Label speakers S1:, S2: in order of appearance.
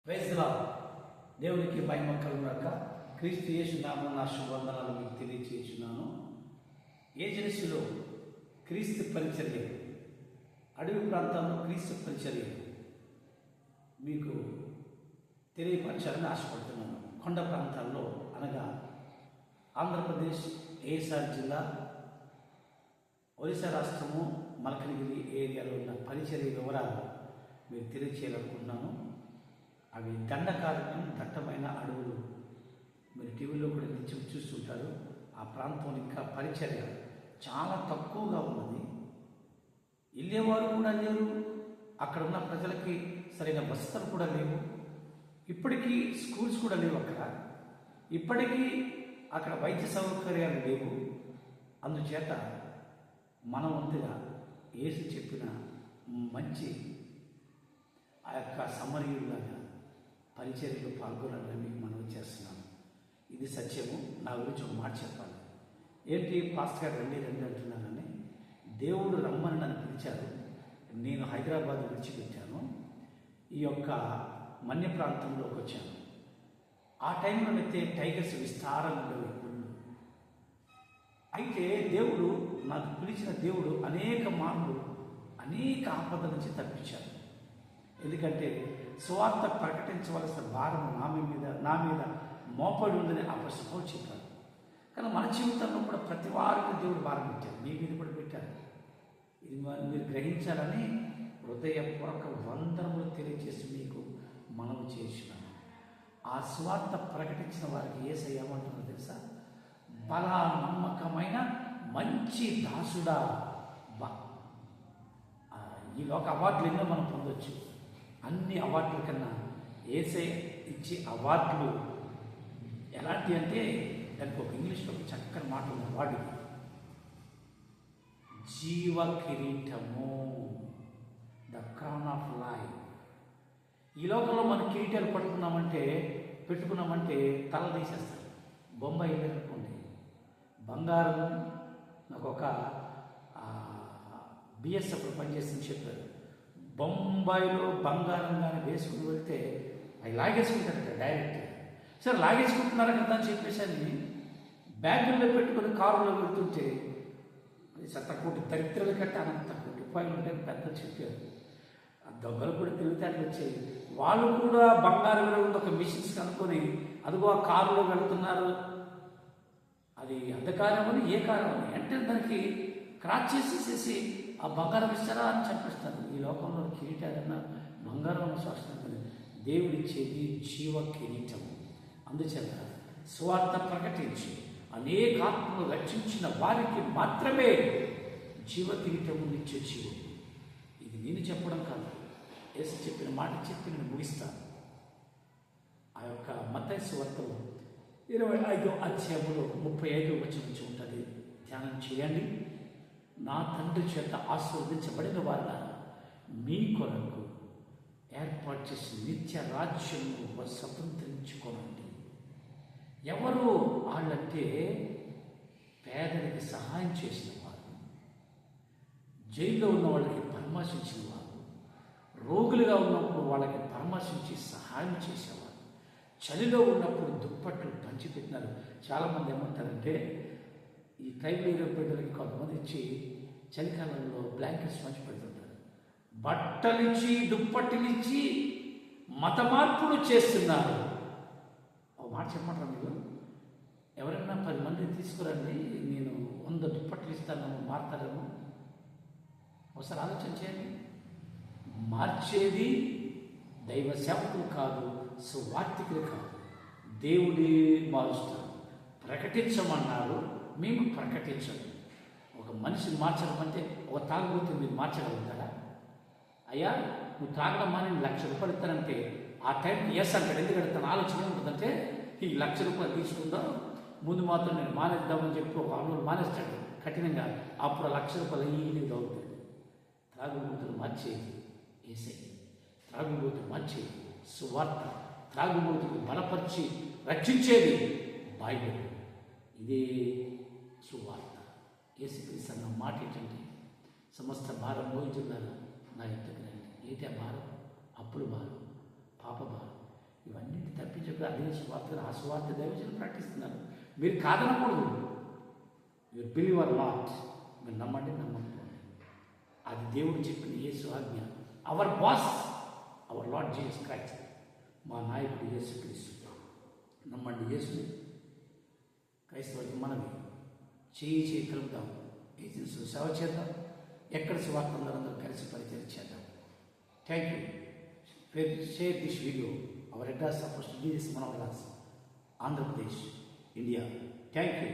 S1: Praise the lord. దేవునికి మహిమ కలుగుగాక. క్రీస్తు యేసు నామమున నా శుభవందనాలు మీకు తెలియజేస్తున్నాను. ఏజెన్సీలో క్రీస్తు పరిచర్య, అడవి ప్రాంతాల్లో క్రీస్తు పరిచర్య మీకు తెలియపరచాలని ఆశపడుతున్నాను. కొండ ప్రాంతాల్లో అనగా ఆంధ్రప్రదేశ్, ఏఎస్ఆర్ జిల్లా, ఒరిస్సా రాష్ట్రము, మల్కనగిరి ఏరియాలో ఉన్న పరిచర్య వివరాలు మీకు తెలియచేయాలనుకుంటున్నాను. అవి దండకారణ్యం, దట్టమైన అడవులు. మీరు టీవీలో కూడా నిత్యం చూస్తుంటారు. ఆ ప్రాంతం ఇంకా పరిచర్య చాలా తక్కువగా ఉన్నది. వెళ్ళేవారు కూడా లేరు. అక్కడ ఉన్న ప్రజలకి సరైన వసతులు కూడా లేవు. ఇప్పటికీ స్కూల్స్ కూడా లేవు అక్కడ. ఇప్పటికీ అక్కడ వైద్య సౌకర్యాలు లేవు. అందుచేత మన వంతుగా యేసు చెప్పిన మంచి ఆ యొక్క సమరయులాగా పరిచర్యలో పాల్గొనాలని మీకు మనవి చేస్తున్నాను. ఇది సత్యము. నా గురించి ఒక మాట చెప్పాలి. ఏంటి పాస్టర్ గారు రండి అంటున్నానని, దేవుడు రమ్మని నన్ను పిలిచారు. నేను హైదరాబాద్ విడిచిపెట్టాను. ఈ యొక్క మన్య ప్రాంతంలోకి వచ్చాను. ఆ టైంలో అయితే టైగర్స్ విస్తారంగా ఉండేవి. అయితే దేవుడు, నాకు పిలిచిన దేవుడు అనేక మార్లు అనేక ఆపదల నుంచి తప్పించాడు. ఎందుకంటే సువార్త ప్రకటించవలసిన భారం నా మీద మోపడి ఉందని అపొస్తలులు చెప్పారు. కానీ మన జీవితంలో కూడా ప్రతి వారికి దేవుడు భారం పెట్టారు. మీ మీద కూడా పెట్టారు. ఇది మీరు గ్రహించాలని హృదయపూర్వక వందనములు తెలియజేసి మీకు మనవి చేస్తున్నాను. ఆ సువార్త ప్రకటించిన వారికి యేసయ్య ఏమంటున్నారో తెలుసా? బలా నమ్మకమైన మంచి దాసుడా. ఈ లోక అవార్డులు ఎన్నో మనం పొందొచ్చు. అన్ని అవార్డుల కన్నా యేసయ్య ఇచ్చే అవార్డులు ఎలాంటి అంటే, దానికి ఒక ఇంగ్లీష్లో ఒక చక్కని మాట ఉంది. అవార్డు జీవ కిరీటము, ద క్రౌన్ ఆఫ్ లైఫ్. ఈ లోకంలో మన కిరీటాలు పెట్టుకున్నామంటే తల తీసేస్తారు. బొంబాయి వెళ్ళనుకోండి, బంగారం. నాకు ఒక బిఎస్ఎఫ్లో పనిచేస్తుందని చెప్పారు. బొంబాయిలో బంగారం కానీ వేసుకుని వెళ్తే అవి లాగేసుకుంటారట డైరెక్ట్. సరే లాగేసుకుంటున్నారా కదా అని చెప్పేసి బ్యాగుల్లో పెట్టుకుని కారులో వెళ్తుంటే శతకోటి దరిద్రుల కంటే అనంత కోటి రూపాయలు ఉంటాయని పెద్దలు చెప్పారు. ఆ దొంగలు కూడా తెలివితేటలు వచ్చాయి. వాళ్ళు కూడా బంగారంలో ఉన్న ఒక మిషన్స్ కనుక్కొని అదిగో ఆ కారులో వెళుతున్నారు. అది అంధకారం అని ఏ కారం అని అంటే దానికి క్రాచ్ చేసేసేసి ఆ బంగారం ఇస్తారా అని చెప్పిస్తారు. ఈ లోకంలో కిరీటాలన్నా బంగారం శాస్త్రం దేవుడిచ్చేది జీవ కిరీటము. అందుచేత స్వార్థ ప్రకటించి అనేక ఆత్మలు రక్షించిన వారికి మాత్రమే జీవ కిరీటము నిత్య జీవం. ఇది నేను చెప్పడం కాదు, యేసు చెప్పిన మాట చెప్పి నేను ముగిస్తాను. ఆ యొక్క మత్తయి సువార్తలో 25వ అధ్యాయంలో 35వ వచనం నుంచి ఉంటుంది. ధ్యానం చేయండి. నా తండ్రి చేత ఆశీర్వదించబడిన వారు మీ కొరకు ఏర్పాటు చేసి నిత్య రాజ్యము స్వతంత్రించుకోనండి. ఎవరు వాళ్ళంటే పేదలకి సహాయం చేసిన వారు, జైల్లో ఉన్న వాళ్ళకి పరామర్శించిన వారు, రోగులుగా ఉన్నప్పుడు వాళ్ళకి పరామర్శించి సహాయం చేసేవారు, చలిలో ఉన్నప్పుడు దుప్పట్లు పంచిపెట్టినారు. చాలామంది ఏమంటారంటే, ఈ ట్రైబల్ ఏరియా బిడ్డలకి కొంతమంది ఇచ్చి చలికాలంలో బ్లాంకెట్స్ పంచి పెడుతుంటారు. బట్టలిచ్చి దుప్పట్టులిచ్చి మత మార్పులు చేస్తున్నారు. ఒక మాట చెప్పమంటారా మీరు? ఎవరైనా 10 మందిని తీసుకురండి, నేను 100 దుప్పట్లు ఇస్తాను, మారుతారేమో. ఒకసారి ఆలోచన చేయండి. మార్చేది దైవ సేవకులు కాదు, సువార్థికులు కాదు, దేవుడే మారుస్తారు. ప్రకటించమన్నారు, మేము ప్రకటించండి. ఒక మనిషిని మార్చడమంటే ఒక తాగుబోతు మీరు మార్చగలుగుతారా? అయ్యా నువ్వు తాగడం మాని 1,00,000 రూపాయలు ఇస్తానంటే ఆ టైంకి ఎస్ అంటాడు. ఎందుకంటే తన ఆలోచన ఏముంటుందంటే, ఈ 1,00,000 రూపాయలు తీసుకుందాం, ముందు మాత్రం నేను మానేద్దామని చెప్పి ఒక 6 రోజులు మానేస్తాడు కఠినంగా. అప్పుడు 1,00,000 రూపాయలు ఈయన అవుతాడు. త్రాగుబోతులు మార్చేది యేసయ్య. త్రాగుబోతులు మార్చేది సువార్త. త్రాగుబోతులు బలపరిచి రక్షించేది బైబిల్. ఇదే సువార్త. యేసుక్రీస్తు అన్న మాట ఏంటంటే, సమస్త భారం మోయుచున్నారా నా యొద్దకు రండి. ఏంటి ఆ భారం? అప్పుల భారం, పాప భారం, చెప్పినట్టుగా అదే సువార్తను ఆ సువార్త దైవజనులు ప్రకటిస్తున్నారు. మీరు కాదనకూడదు. మీరు బిలీవ్ ఆర్ నాట్, మీరు నమ్మండి నమ్మకపోండి. అది దేవుడు చెప్పిన యేసు ఆజ్ఞ. Our boss our Lord Jesus Christ, మా నాయకుడు యేసు క్రీస్తు. నమ్మండి యేసుని. క్రైస్తవులకి మనవి చేయి కలుపుదాం, ఏజెన్సీ సేవ చేద్దాం, ఎక్కడ సువార్తలందరూ కలిసి పరిచయం చేద్దాం. Thank you. Share this video. Our address suppose to be this మనోగ్రాస్, Andhra Pradesh, India. Thank you.